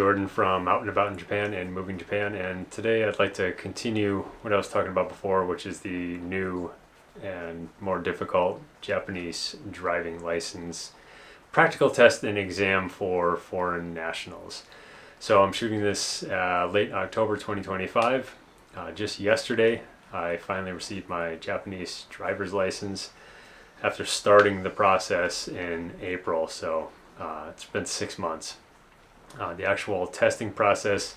Jordan from Out and About in Japan and Moving Japan, and today I'd like to continue what I was talking about before, which is the new and more difficult Japanese driving license practical test and exam for foreign nationals. So I'm shooting this late October 2025. Just yesterday I finally received my Japanese driver's license after starting the process in April, so it's been 6 months. The actual testing process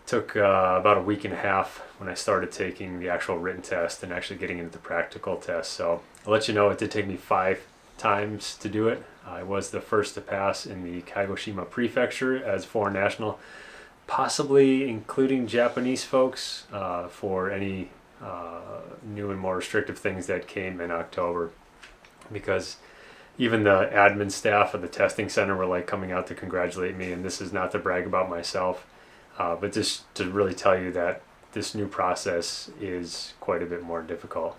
took about a week and a half when I started taking the actual written test and actually getting into the practical test. So I'll let you know, it did take me 5 times to do it. I was the first to pass in the Kagoshima prefecture as foreign national, possibly including Japanese folks for any new and more restrictive things that came in October, because even the admin staff of the testing center were like coming out to congratulate me, and this is not to brag about myself, but just to really tell you that this new process is quite a bit more difficult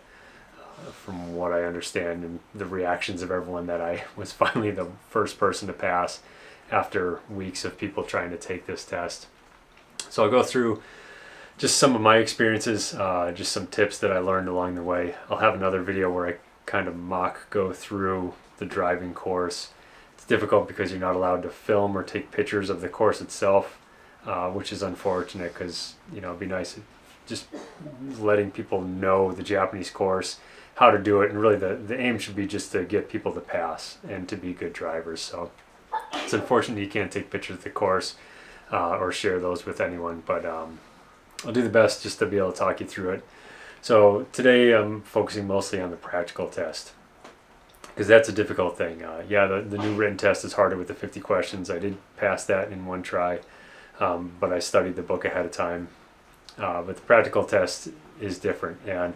from what I understand, and the reactions of everyone, that I was finally the first person to pass after weeks of people trying to take this test. So I'll go through just some of my experiences, just some tips that I learned along the way. I'll have another video where I kind of mock go through the driving course. It's difficult because you're not allowed to film or take pictures of the course itself, which is unfortunate, because it'd be nice just letting people know the Japanese course, how to do it, and really the aim should be just to get people to pass and to be good drivers. So it's unfortunate you can't take pictures of the course or share those with anyone, but I'll do the best just to be able to talk you through it. So today I'm focusing mostly on the practical test, because that's a difficult thing. The new written test is harder with the 50 questions. I did pass that in one try, but I studied the book ahead of time. But the practical test is different, and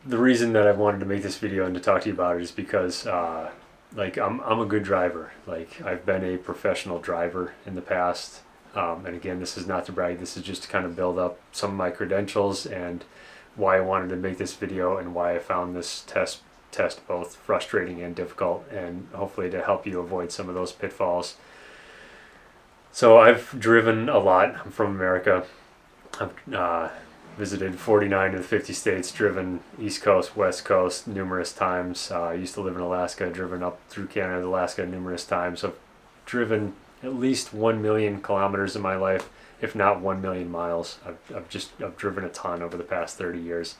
the reason that I wanted to make this video and to talk to you about it is because I'm a good driver. Like, I've been a professional driver in the past, and again, this is not to brag. This is just to kind of build up some of my credentials and why I wanted to make this video, and why I found this test both frustrating and difficult, and hopefully to help you avoid some of those pitfalls. So I've driven a lot. I'm from America. I've visited 49 of the 50 states, driven East Coast, West Coast numerous times. I used to live in Alaska, driven up through Canada, Alaska numerous times. So I've driven at least 1 million kilometers in my life, if not 1 million miles. I've driven a ton over the past 30 years.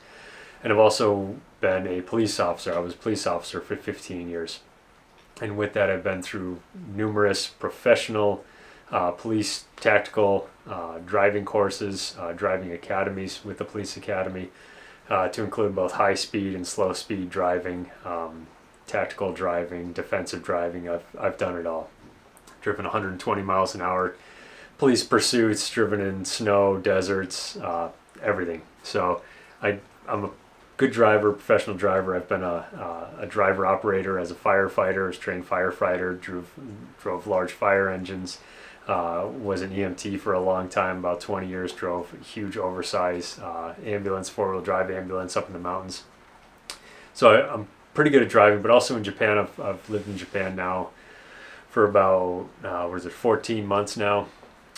And I've also been a police officer. I was a police officer for 15 years. And with that, I've been through numerous professional police tactical driving courses, driving academies with the police academy, to include both high speed and slow speed driving, tactical driving, defensive driving. I've done it all. Driven 120 miles an hour, police pursuits, driven in snow, deserts, everything. So I'm a good driver, professional driver. I've been a driver operator as a firefighter, was trained firefighter, drove large fire engines, was an EMT for a long time, about 20 years, drove a huge oversized ambulance, 4-wheel drive ambulance up in the mountains. So I'm pretty good at driving, but also in Japan. I've lived in Japan now for about 14 months now.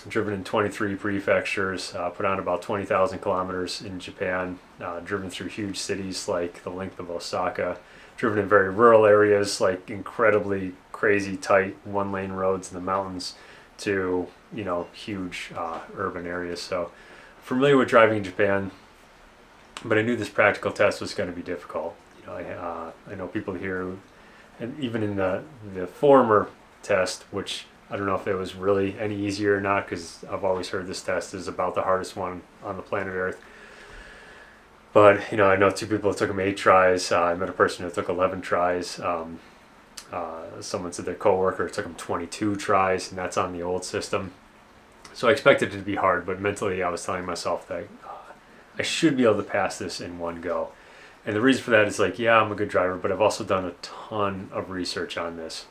Driven in 23 prefectures, put on about 20,000 kilometers in Japan, driven through huge cities like the length of Osaka, driven in very rural areas, like incredibly crazy tight 1-lane roads in the mountains, to huge urban areas. So familiar with driving in Japan, but I knew this practical test was going to be difficult. I know people here, and even in the former test, which I don't know if it was really any easier or not, because I've always heard this test is about the hardest one on the planet Earth. But I know 2 people that took them 8 tries. I met a person who took 11 tries. Someone said their coworker took them 22 tries, and that's on the old system. So I expected it to be hard, but mentally I was telling myself that I should be able to pass this in one go. And the reason for that is I'm a good driver, but I've also done a ton of research on this.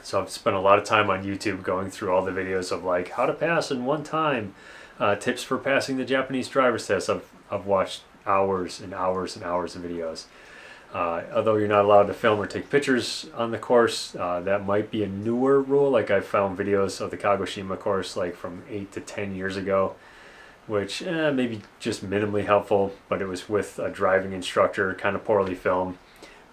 So I've spent a lot of time on YouTube going through all the videos of how to pass in one time, tips for passing the Japanese driver's test. I've watched hours and hours and hours of videos. Although you're not allowed to film or take pictures on the course, that might be a newer rule. Like I found videos of the Kagoshima course like from 8 to 10 years ago, which maybe just minimally helpful, but it was with a driving instructor, kind of poorly filmed.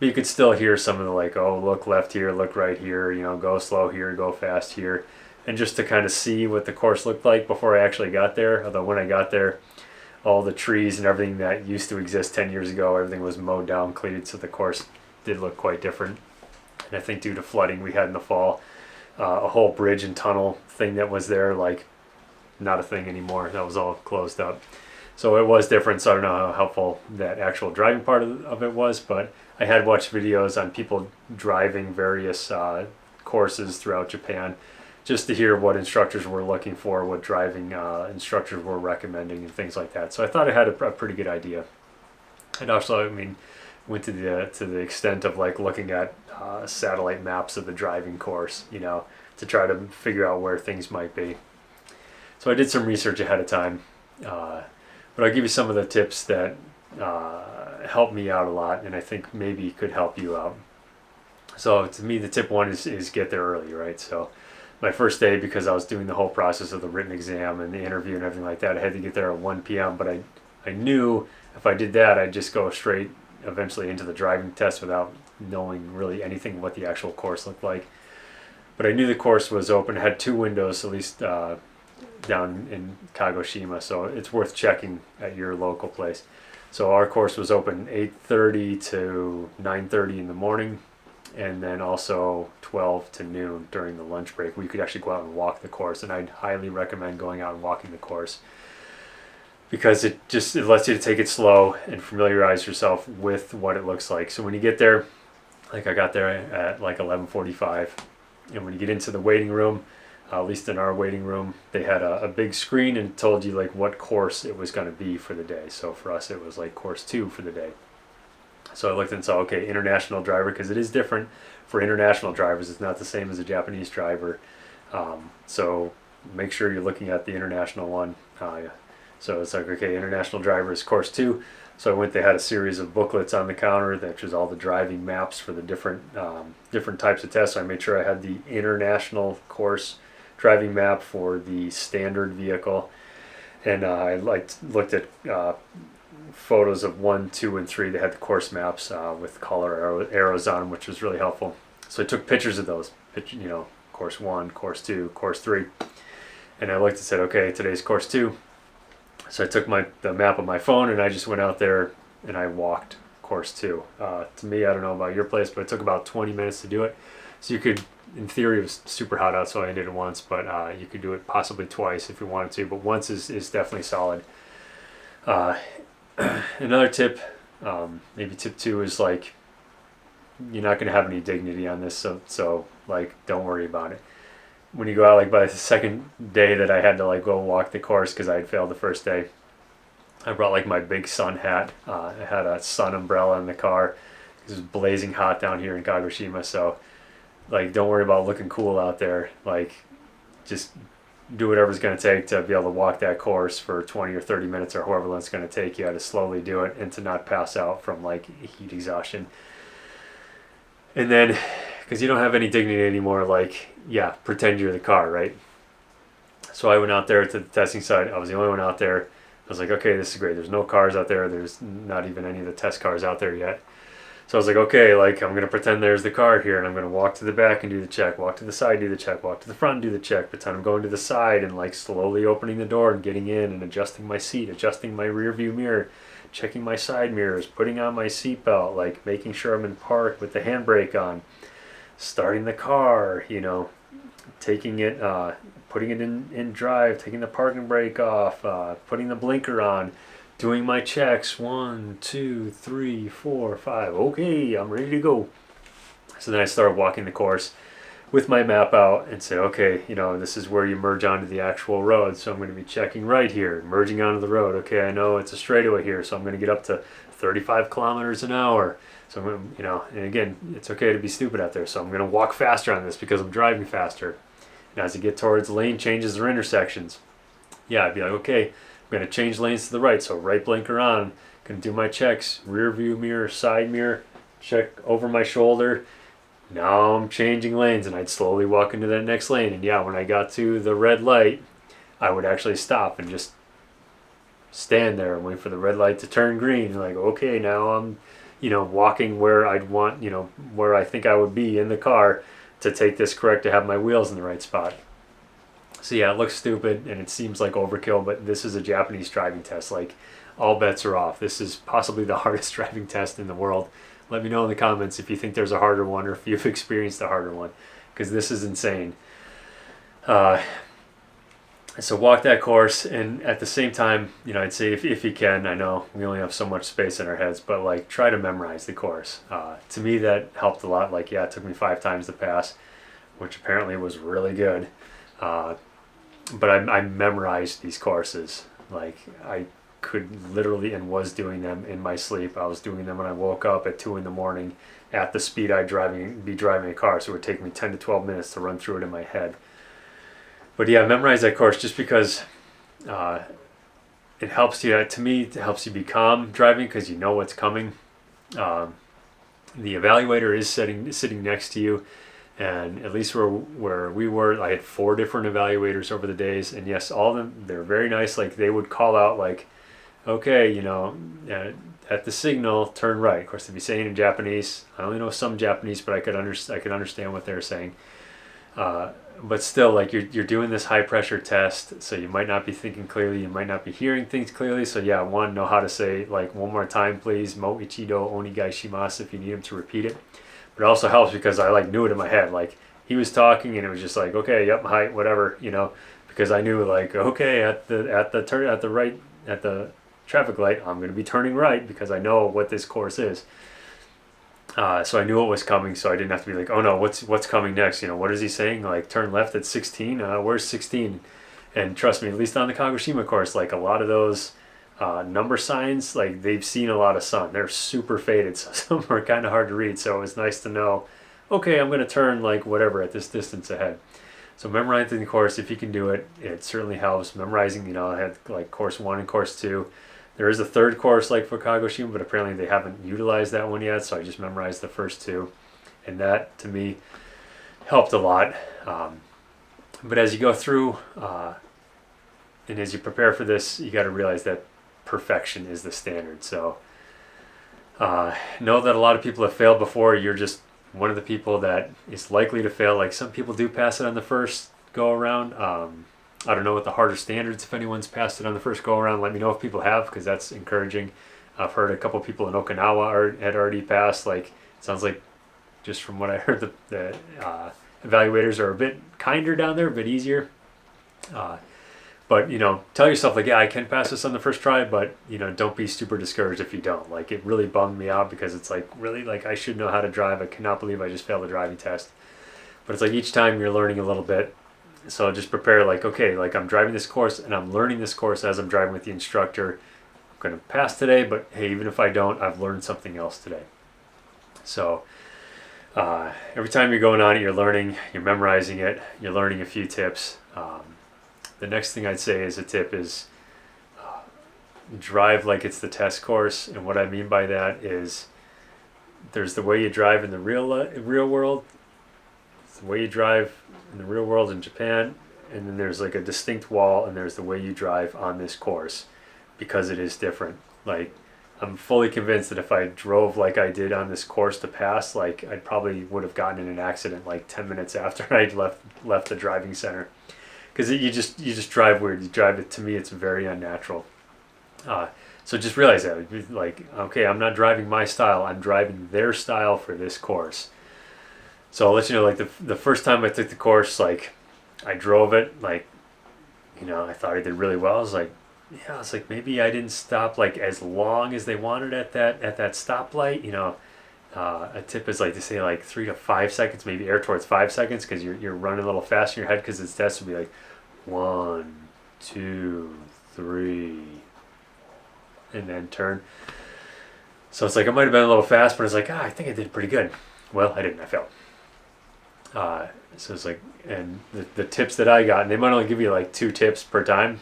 But you could still hear some of the like, oh, look left here, look right here, you know, go slow here, go fast here. And just to kind of see what the course looked like before I actually got there. Although when I got there, all the trees and everything that used to exist 10 years ago, everything was mowed down, cleared, so the course did look quite different. And I think due to flooding we had in the fall, a whole bridge and tunnel thing that was there, like not a thing anymore. That was all closed up. So it was different, so I don't know how helpful that actual driving part of it was, but I had watched videos on people driving various courses throughout Japan, just to hear what instructors were looking for, what driving instructors were recommending, and things like that. So I thought I had a pretty good idea. And also, I mean, went to the extent of like looking at satellite maps of the driving course, you know, to try to figure out where things might be. So I did some research ahead of time, but I'll give you some of the tips that helped me out a lot, and I think maybe could help you out. So to me, the tip one is get there early, right? So my first day, because I was doing the whole process of the written exam and the interview and everything like that, I had to get there at 1 p.m. But I knew if I did that, I'd just go straight eventually into the driving test without knowing really anything what the actual course looked like. But I knew the course was open. It had 2 windows, at least down in Kagoshima, so it's worth checking at your local place. So our course was open 8:30 to 9:30 in the morning, and then also 12 to noon during the lunch break. We could actually go out and walk the course, and I'd highly recommend going out and walking the course because it lets you to take it slow and familiarize yourself with what it looks like. So when you get there, like I got there at like 11:45, and when you get into the waiting room, at least in our waiting room, they had a big screen and told you like what course it was going to be for the day. So for us, it was like course 2 for the day. So I looked and saw, okay, international driver, because it is different for international drivers. It's not the same as a Japanese driver. So make sure you're looking at the international one. So it's like, okay, international driver is course 2. So I went, they had a series of booklets on the counter, which is all the driving maps for the different types of tests. So I made sure I had the international course driving map for the standard vehicle. And I looked at photos of 1, 2, and 3. They had the course maps with color arrows on them, which was really helpful. So I took pictures of those, you know, course 1, course 2, course 3, and I looked and said, okay, today's course 2. So I took the map of my phone and I just went out there and I walked course 2. To me, I don't know about your place, but it took about 20 minutes to do it. So you could, in theory, it was super hot out, so I did it once, but you could do it possibly twice if you wanted to, but once is definitely solid. Another tip, maybe tip 2, is like you're not going to have any dignity on this, so like don't worry about it. When you go out, like by the second day that I had to like go walk the course because I had failed the first day, I brought like my big sun hat. I had a sun umbrella in the car. It was blazing hot down here in Kagoshima, so like don't worry about looking cool out there. Like just do whatever it's going to take to be able to walk that course for 20 or 30 minutes or however long it's going to take you to slowly do it and to not pass out from like heat exhaustion. And then, because you don't have any dignity anymore, like, yeah, pretend you're the car, right? So I went out there to the testing site. I was the only one out there. I was like, okay, this is great. There's no cars out there. There's not even any of the test cars out there yet. So I was like, okay, like I'm going to pretend there's the car here, and I'm going to walk to the back and do the check, walk to the side, do the check, walk to the front, do the check, pretend I'm going to the side and like slowly opening the door and getting in and adjusting my seat, adjusting my rear view mirror, checking my side mirrors, putting on my seatbelt, like making sure I'm in park with the handbrake on, starting the car, you know, taking it, putting it in drive, taking the parking brake off, putting the blinker on, doing my checks, 1, 2, 3, 4, 5. Okay, I'm ready to go. So then I started walking the course with my map out and said, okay, you know, this is where you merge onto the actual road. So I'm going to be checking right here, merging onto the road. Okay, I know it's a straightaway here, so I'm going to get up to 35 kilometers an hour. So I'm going to, you know, and again, it's okay to be stupid out there. So I'm going to walk faster on this because I'm driving faster. And as I get towards lane changes or intersections, yeah, I'd be like, okay, I'm going to change lanes to the right. So right blinker on, going to do my checks, rear view mirror, side mirror, check over my shoulder. Now I'm changing lanes, and I'd slowly walk into that next lane. And yeah, when I got to the red light, I would actually stop and just stand there and wait for the red light to turn green. Like, okay, now I'm, walking where I'd want, where I think I would be in the car to take this correct, to have my wheels in the right spot. So yeah, it looks stupid and it seems like overkill, but this is a Japanese driving test. Like, all bets are off. This is possibly the hardest driving test in the world. Let me know in the comments if you think there's a harder one or if you've experienced a harder one, because this is insane. So walk that course, and at the same time, I'd say if you can, I know we only have so much space in our heads, but like, try to memorize the course. To me, that helped a lot. Like, yeah, it took me 5 times to pass, which apparently was really good. But I memorized these courses. Like, I could literally, and was doing them in my sleep. I was doing them when I woke up at 2 in the morning at the speed I'd be driving a car. So it would take me 10 to 12 minutes to run through it in my head. But yeah, memorize that course just because it helps you. To me, it helps you be calm driving because you know what's coming. The evaluator is sitting next to you, and at least where we were, I had 4 different evaluators over the days, and yes, all of them, they're very nice. Like, they would call out like, okay, at the signal, turn right. Of course, they'd be saying in Japanese. I only know some Japanese, but I could understand what they're saying. But still, like, you're doing this high pressure test, so you might not be thinking clearly, you might not be hearing things clearly. So yeah, know how to say, like, one more time, please, mo ichido onigai shimasu, if you need him to repeat it. But it also helps because I like knew it in my head. Like, he was talking and it was just like, okay, yep, height, whatever, because I knew, like, okay, at the traffic light, I'm going to be turning right because I know what this course is. So I knew what was coming, so I didn't have to be like, oh no, what's coming next? What is he saying? Like, turn left at 16? Where's 16? And trust me, at least on the Kagoshima course, like, a lot of those number signs, like, they've seen a lot of sun. They're super faded, so some are kind of hard to read. So it was nice to know, okay, I'm going to turn, like, whatever at this distance ahead. So memorizing the course, if you can do it, it certainly helps. Memorizing, I had like course 1 and course 2. There is a 3rd course like for Kagoshima, but apparently they haven't utilized that one yet, so I just memorized the first 2. And that, to me, helped a lot. But as you go through, and as you prepare for this, you got to realize that perfection is the standard. So know that a lot of people have failed before. You're just one of the people that is likely to fail. Like, some people do pass it on the first go around. I don't know what the harder standards, if anyone's passed it on the first go around. Let me know if people have, because that's encouraging. I've heard a couple people in Okinawa had already passed. Like, it sounds like, just from what I heard, the evaluators are a bit kinder down there, a bit easier. But tell yourself, like, yeah, I can pass this on the first try, but don't be super discouraged if you don't. Like, it really bummed me out because it's like, really, like, I should know how to drive. I cannot believe I just failed the driving test. But it's like, each time you're learning a little bit. So just prepare, like, okay, like, I'm driving this course and I'm learning this course as I'm driving with the instructor. I'm going to pass today, but hey, even if I don't, I've learned something else today. So every time you're going on it, you're learning, you're memorizing it, you're learning a few tips. The next thing I'd say as a tip is drive like it's the test course. And what I mean by that is, there's the way you drive in the real world, it's the way you drive in the real world in Japan, and then there's like a distinct wall, and there's the way you drive on this course, because it is different. Like, I'm fully convinced that if I drove like I did on this course to pass, like, I probably would have gotten in an accident like 10 minutes after I'd left the driving center, because you just drive weird. You drive it, to me, it's very unnatural. So just realize that, like, okay, I'm not driving my style, I'm driving their style for this course. So I'll let you know, like, the first time I took the course, like, I drove it, like, I thought I did really well. I was like, maybe I didn't stop like as long as they wanted at that stoplight. A tip is like to say like 3 to 5 seconds, maybe air towards 5 seconds, because you're running a little fast in your head, because its test would be like 1, 2, 3, and then turn. So it's like, I might have been a little fast, but it's like, I think I did pretty good. Well, I didn't. I failed. So it's like, and the tips that I got, and they might only give you like 2 tips per time.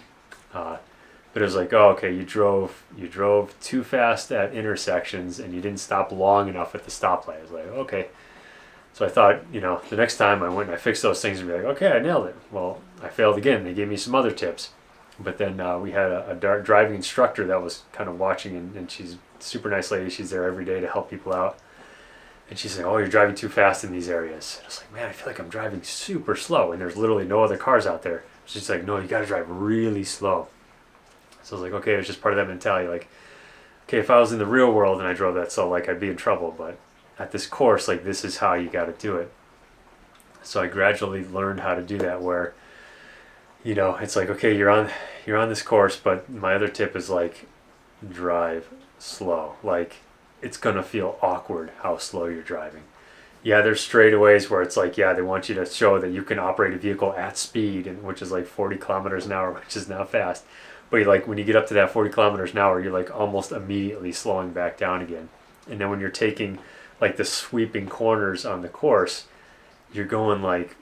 But it was like, oh, okay, you drove too fast at intersections and you didn't stop long enough at the stoplight. I was like, okay. So I thought, the next time I went and I fixed those things and be like, okay, I nailed it. Well, I failed again. They gave me some other tips. But then we had a driving instructor that was kind of watching, and she's a super nice lady. She's there every day to help people out. And she's like, oh, you're driving too fast in these areas. And I was like, man, I feel like I'm driving super slow, and there's literally no other cars out there. She's like, no, you got to drive really slow. So I was like, okay, it was just part of that mentality. Like, okay, if I was in the real world and I drove that slow, like, I'd be in trouble. But at this course, like, this is how you got to do it. So I gradually learned how to do that, where, it's like, okay, you're on this course, but my other tip is like, drive slow. Like, it's gonna feel awkward how slow you're driving. Yeah, there's straightaways where it's like, yeah, they want you to show that you can operate a vehicle at speed, and which is like 40 kilometers an hour, which is not fast. But you're like, when you get up to that 40 kilometers an hour, you're like almost immediately slowing back down again. And then when you're taking like the sweeping corners on the course, you're going like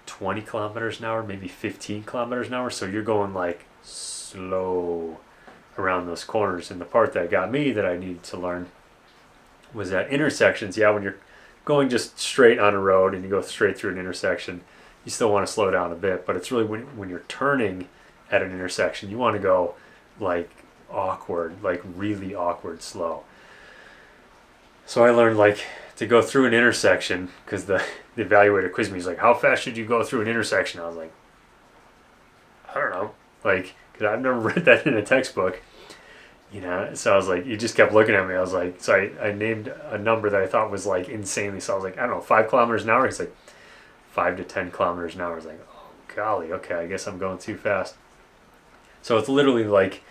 20 kilometers an hour, maybe 15 kilometers an hour. So you're going like slow around those corners. And the part that got me that I needed to learn was at intersections. Yeah, when you're going just straight on a road and you go straight through an intersection, you still want to slow down a bit. But it's really when you're turning at an intersection, you want to go like awkward, like really awkward slow. So I learned like to go through an intersection, because the evaluator quizzed me. He's like, how fast should you go through an intersection? I was like, I don't know. Like, because I've never read that in a textbook. So I was like, he just kept looking at me. I was like, so I named a number that I thought was like insanely. So I was like, I don't know, 5 kilometers an hour. He's like, 5 to 10 kilometers an hour. I was like, oh, golly, okay, I guess I'm going too fast. So it's literally like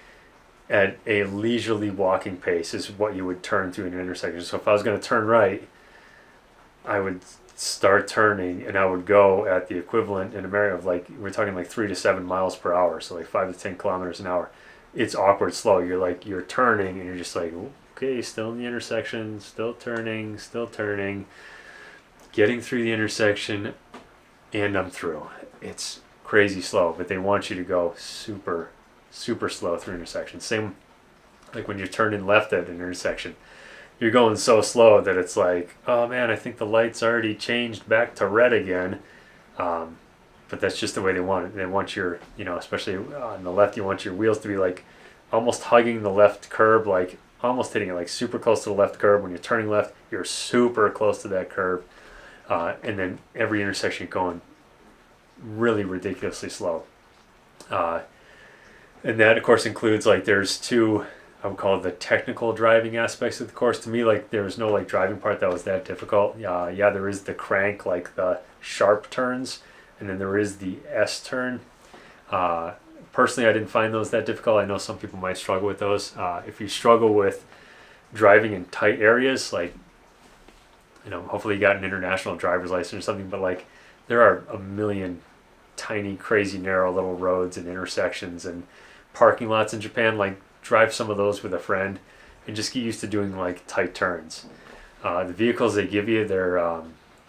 at a leisurely walking pace is what you would turn through an intersection. So if I was going to turn right, I would start turning and I would go at the equivalent in America of like, we're talking like 3 to 7 miles per hour. So like 5 to 10 kilometers an hour. It's awkward slow. You're turning and you're just like, okay, still in the intersection, still turning, getting through the intersection, and I'm through. It's crazy slow, but they want you to go super, super slow through intersections. Same like when you're turning left at an intersection. You're going so slow that it's like, oh man, I think the light's already changed back to red again. But that's just the way they want it. They want your, especially on the left, you want your wheels to be like almost hugging the left curb, like almost hitting it, like super close to the left curb. When you're turning left, you're super close to that curb. And then every intersection you're going really ridiculously slow. And that, of course, includes like there's two, I would call it the technical driving aspects of the course. To me, like there was no like driving part that was that difficult. Yeah, there is the crank, like the sharp turns, and then there is the S turn. Personally, I didn't find those that difficult. I know some people might struggle with those. If you struggle with driving in tight areas, like, hopefully you got an international driver's license or something, but like there are a million tiny, crazy, narrow little roads and intersections and parking lots in Japan. Like, drive some of those with a friend and just get used to doing like tight turns. The vehicles they give you, they're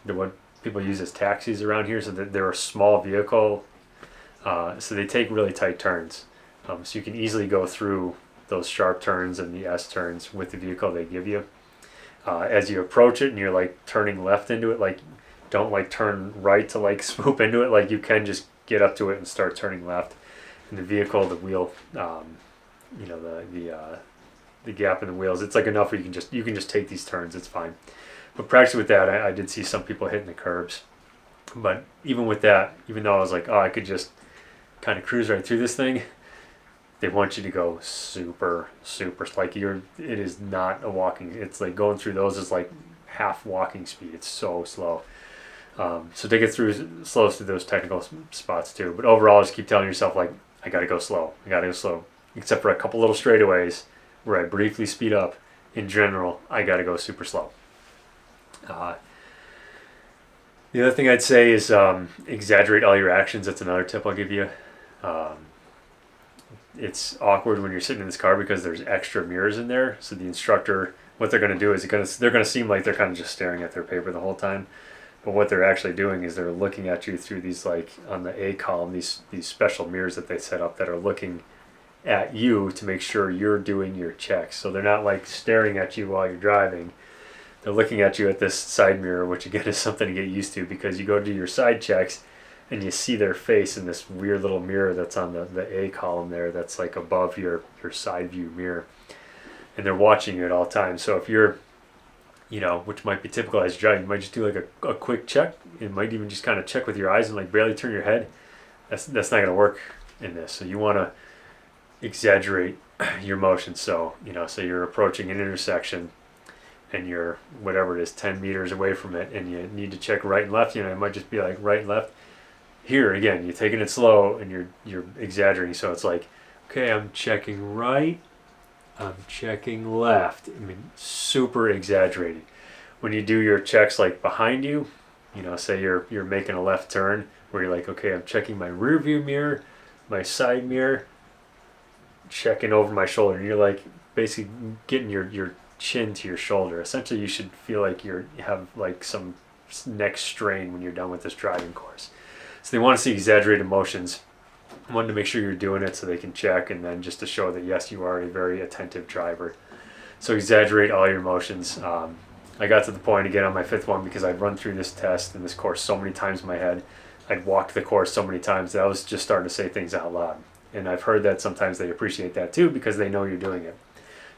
what people use as taxis around here, so they're a small vehicle, so they take really tight turns, so you can easily go through those sharp turns and the S turns with the vehicle they give you. As you approach it and you're like turning left into it, like don't like turn right to like swoop into it. Like you can just get up to it and start turning left. And the vehicle, the wheel, the gap in the wheels, it's like enough where you can just take these turns. It's fine. But practicing with that, I did see some people hitting the curbs. But even with that, even though I was like, oh, I could just kind of cruise right through this thing, they want you to go super, super, like it is not a walking, it's like going through those is like half walking speed. It's so slow. So take it through slow through those technical spots too. But overall, just keep telling yourself like, I gotta go slow. Except for a couple little straightaways where I briefly speed up. In general, I gotta go super slow. The other thing I'd say is exaggerate all your actions. That's another tip I'll give you. It's awkward when you're sitting in this car because there's extra mirrors in there. So the instructor, what they're going to do is they're going to seem like they're kind of just staring at their paper the whole time. But what they're actually doing is they're looking at you through these, like on the A column, these special mirrors that they set up that are looking at you to make sure you're doing your checks. So they're not like staring at you while you're driving. They're looking at you at this side mirror, which again is something to get used to, because you go to do your side checks and you see their face in this weird little mirror that's on the A column there, that's like above your side view mirror. And they're watching you at all times. So if you're, which might be typical as you drive, you might just do like a quick check. You might even just kind of check with your eyes and like barely turn your head. That's not going to work in this. So you want to exaggerate your motion. So, so you're approaching an intersection and you're, whatever it is, 10 meters away from it, and you need to check right and left. It might just be like right and left. Here, again, you're taking it slow and you're exaggerating. So it's like, okay, I'm checking right, I'm checking left. I mean, super exaggerated. When you do your checks like behind you, say you're making a left turn, where you're like, okay, I'm checking my rear view mirror, my side mirror, checking over my shoulder. And you're like basically getting your chin to your shoulder. Essentially, you should feel like you have like some neck strain when you're done with this driving course. So they want to see exaggerated motions. I wanted to make sure you're doing it so they can check, and then just to show that yes, you are a very attentive driver. So exaggerate all your motions. I got to the point again on my fifth one, because I'd run through this test and this course so many times in my head. I'd walked the course so many times that I was just starting to say things out loud. And I've heard that sometimes they appreciate that too, because they know you're doing it.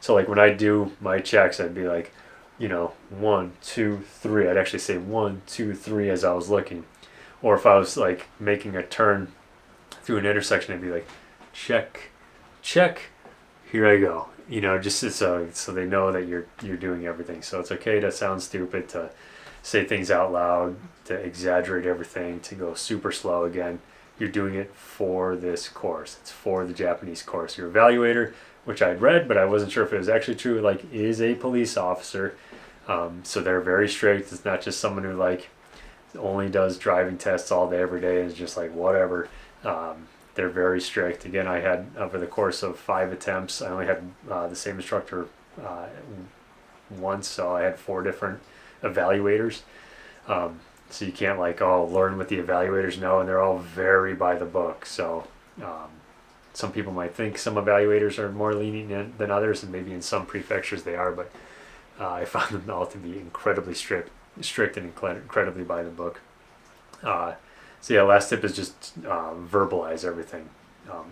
So like when I do my checks, I'd be like, 1, 2, 3. I'd actually say 1, 2, 3 as I was looking. Or if I was like making a turn through an intersection, I'd be like, check, check, here I go. Just so they know that you're doing everything. So it's okay to sound stupid, to say things out loud, to exaggerate everything, to go super slow. Again, you're doing it for this course. It's for the Japanese course. Your evaluator, which I'd read, but I wasn't sure if it was actually true, like is a police officer. So they're very strict. It's not just someone who like only does driving tests all day, every day, and is just like whatever. They're very strict. Again, I had, over the course of 5 attempts, I only had the same instructor once, so I had 4 different evaluators. So you can't like, learn what the evaluators know, and they're all very by the book. So some people might think some evaluators are more lenient than others, and maybe in some prefectures they are, but I found them all to be incredibly strict and incredibly by the book. So yeah, last tip is just verbalize everything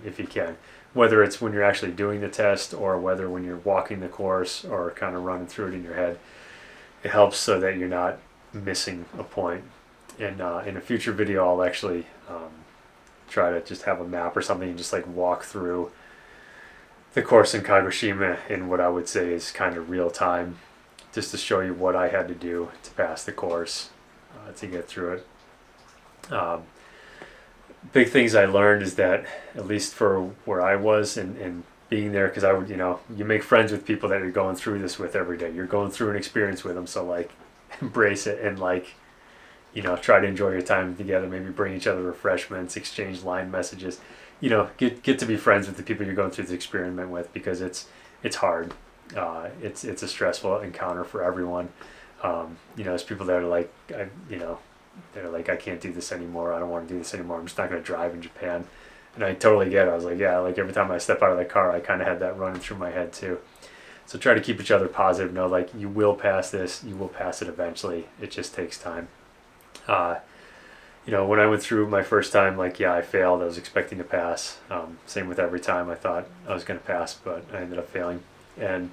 if you can. Whether it's when you're actually doing the test, or whether when you're walking the course, or kind of running through it in your head. It helps so that you're not missing a point. And in a future video, I'll actually try to just have a map or something and just like walk through the course in Kagoshima in what I would say is kind of real time, just to show you what I had to do to pass the course, to get through it. Big things I learned is that, at least for where I was and being there, because I would, you make friends with people that you're going through this with every day. You're going through an experience with them, so like embrace it and like, try to enjoy your time together. Maybe bring each other refreshments, exchange line messages. Get to be friends with the people you're going through this experiment with, because it's hard. It's a stressful encounter for everyone. There's people that are like, they're like, I can't do this anymore. I don't want to do this anymore. I'm just not going to drive in Japan. And I totally get it. I was like, yeah, like every time I step out of that car, I kind of had that running through my head too. So try to keep each other positive. Know like you will pass this. You will pass it eventually. It just takes time. When I went through my first time, like, yeah, I failed. I was expecting to pass. Same with every time I thought I was going to pass, but I ended up failing. And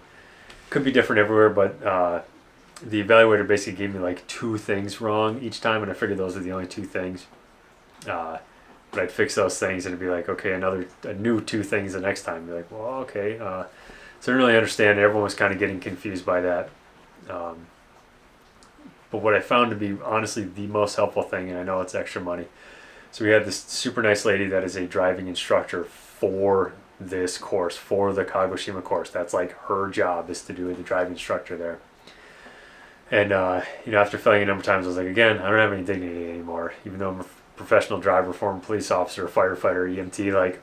could be different everywhere, but the evaluator basically gave me like 2 things wrong each time, and I figured those are the only 2 things. But I'd fix those things, and it'd be like, okay, a new 2 things the next time. Be like, well, okay. So I didn't really understand. Everyone was kind of getting confused by that. But what I found to be honestly the most helpful thing, and I know it's extra money. So we had this super nice lady that is a driving instructor for this course, for the Kagoshima course. That's like her job, is to do the driving instructor there. And after failing a number of times, I was like, again, I don't have any dignity anymore. Even though I'm a professional driver, former police officer, firefighter, EMT, like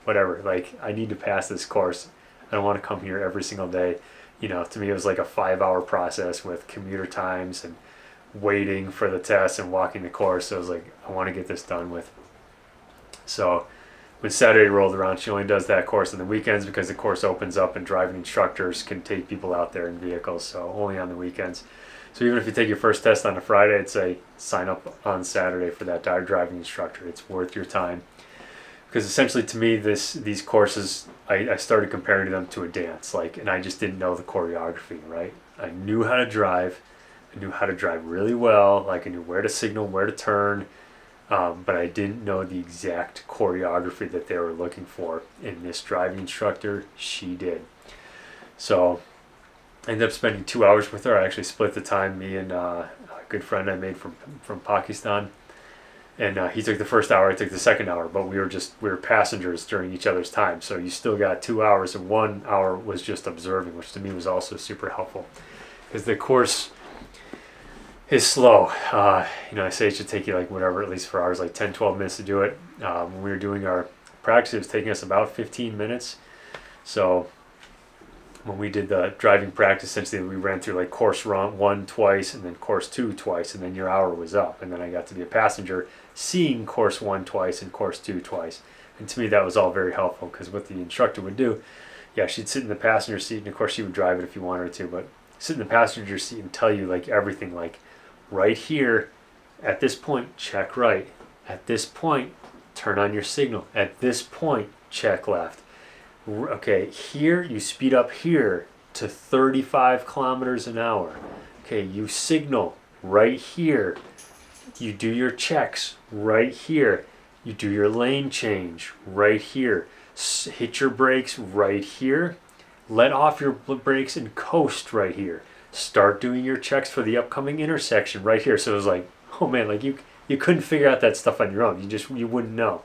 whatever. Like I need to pass this course. I don't want to come here every single day. To me it was like a 5-hour process with commuter times and waiting for the test and walking the course. So I was like, I want to get this done with. So when Saturday rolled around, she only does that course on the weekends because the course opens up and driving instructors can take people out there in vehicles, so only on the weekends. So even if you take your first test on a Friday, I'd say sign up on Saturday for that driving instructor. It's worth your time. Because essentially to me, these courses, I started comparing them to a dance, and I just didn't know the choreography, right? I knew how to drive. I knew how to drive really well. I knew where to signal, where to turn, but I didn't know the exact choreography that they were looking for. And this driving instructor, she did. So I ended up spending 2 hours with her. I actually split the time, me and a good friend I made from Pakistan. And he took the first hour, I took the second hour, but we were passengers during each other's time. So you still got 2 hours, and 1 hour was just observing, which to me was also super helpful. Because the course is slow. I say it should take you at least for ours, 10, 12 minutes to do it. When we were doing our practice, it was taking us about 15 minutes. So when we did the driving practice, essentially we ran through course 1 twice and then course 2 twice, and then your hour was up. And then I got to be a passenger seeing course 1 twice and course 2 twice. And to me that was all very helpful, because what the instructor would do, she'd sit in the passenger seat, and of course she would drive it if you wanted her to, but sit in the passenger seat and tell you everything, right here, at this point, check right. At this point, turn on your signal. At this point, check left. Okay, here, you speed up here to 35 kilometers an hour. Okay, you signal right here. You do your checks right here. You do your lane change right here. Hit your brakes right here. Let off your brakes and coast right here. Start doing your checks for the upcoming intersection right here. So it was oh man, you couldn't figure out that stuff on your own. You wouldn't know.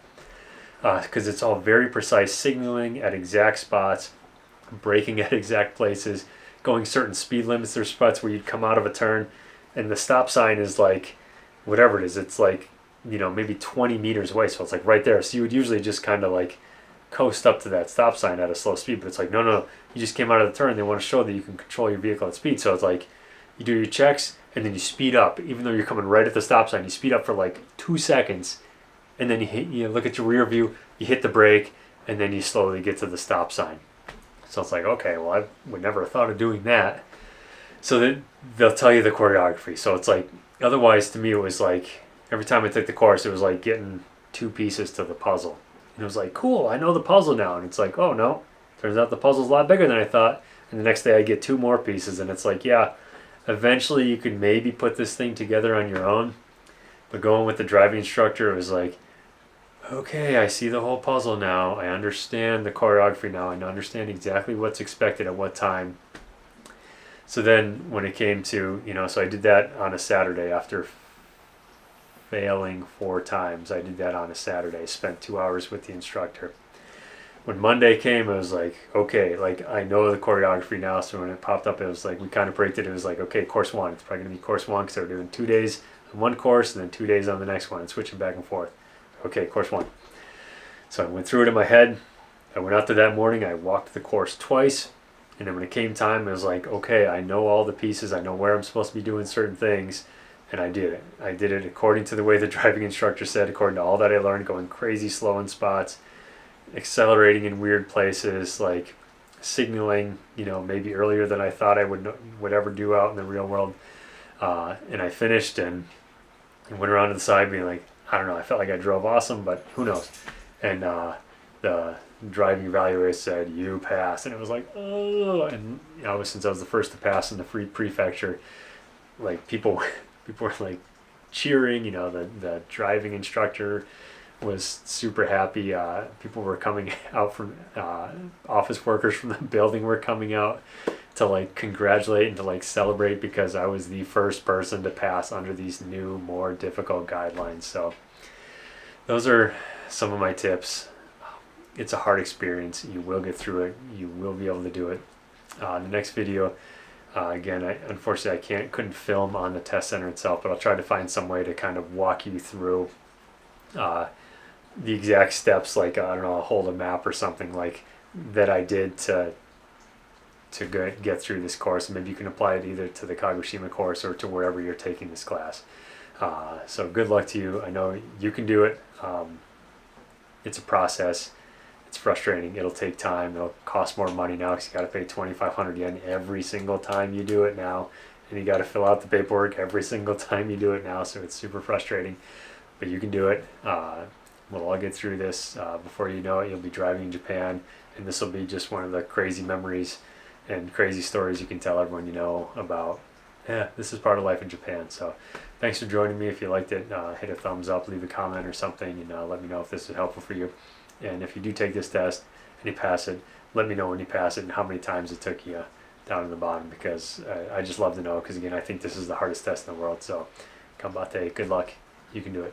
Because it's all very precise, signaling at exact spots, braking at exact places, going certain speed limits. There's spots where you'd come out of a turn and the stop sign is whatever it is, it's maybe 20 meters away, so it's right there. So you would usually just kind of coast up to that stop sign at a slow speed, but it's no, you just came out of the turn. They want to show that you can control your vehicle at speed. So it's you do your checks and then you speed up, even though you're coming right at the stop sign. You speed up for 2 seconds, and then you look at your rear view, you hit the brake, and then you slowly get to the stop sign. So it's okay, well, I would never have thought of doing that. So then they'll tell you the choreography. So it's otherwise to me it was every time I took the course, it was getting 2 pieces to the puzzle. And it was cool, I know the puzzle now. And it's oh no, turns out the puzzle's a lot bigger than I thought. And the next day I get 2 more pieces, and it's eventually you could maybe put this thing together on your own. But going with the driving instructor, it was okay, I see the whole puzzle now. I understand the choreography now. I understand exactly what's expected at what time. So then when it came to, so I did that on a Saturday after failing 4 times. I did that on a Saturday, spent 2 hours with the instructor. When Monday came, it was okay, I know the choreography now. So when it popped up, it was we kind of predicted, it was okay, course 1. It's probably going to be course 1 because they were doing 2 days on one course and then 2 days on the next one and switching back and forth. Okay, course 1. So I went through it in my head. I went out there that morning. I walked the course twice. And then when it came time, it was okay, I know all the pieces. I know where I'm supposed to be doing certain things. And I did it. I did it according to the way the driving instructor said, according to all that I learned, going crazy slow in spots, accelerating in weird places, signaling, maybe earlier than I thought I would ever do out in the real world. And I finished and went around to the side being I don't know, I felt like I drove awesome, but who knows. And the driving evaluator said, you passed. And it was oh. And since I was the first to pass in the free prefecture, people were cheering. The driving instructor was super happy. People were coming out from office workers from the building were coming out to congratulate and to celebrate, because I was the first person to pass under these new, more difficult guidelines. So those are some of my tips. It's a hard experience. You will get through it. You will be able to do it. The next video, again, unfortunately I couldn't film on the test center itself, but I'll try to find some way to kind of walk you through the exact steps, I don't know, I'll hold a map or something that I did to get through this course. And maybe you can apply it either to the Kagoshima course or to wherever you're taking this class. So good luck to you. I know you can do it. it's a process. It's frustrating. It'll take time. It'll cost more money now because you got to pay 2,500 yen every single time you do it now, and you got to fill out the paperwork every single time you do it now. So it's super frustrating, but you can do it. We'll all get through this. Before you know it, you'll be driving in Japan, and this will be just one of the crazy memories and crazy stories you can tell everyone you know about. Yeah, this is part of life in Japan. So thanks for joining me. If you liked it, hit a thumbs up, leave a comment or something, and let me know if this is helpful for you. And if you do take this test and you pass it, let me know when you pass it and how many times it took you down in the bottom, because I just love to know, because again, I think this is the hardest test in the world. So Kambate, good luck. You can do it.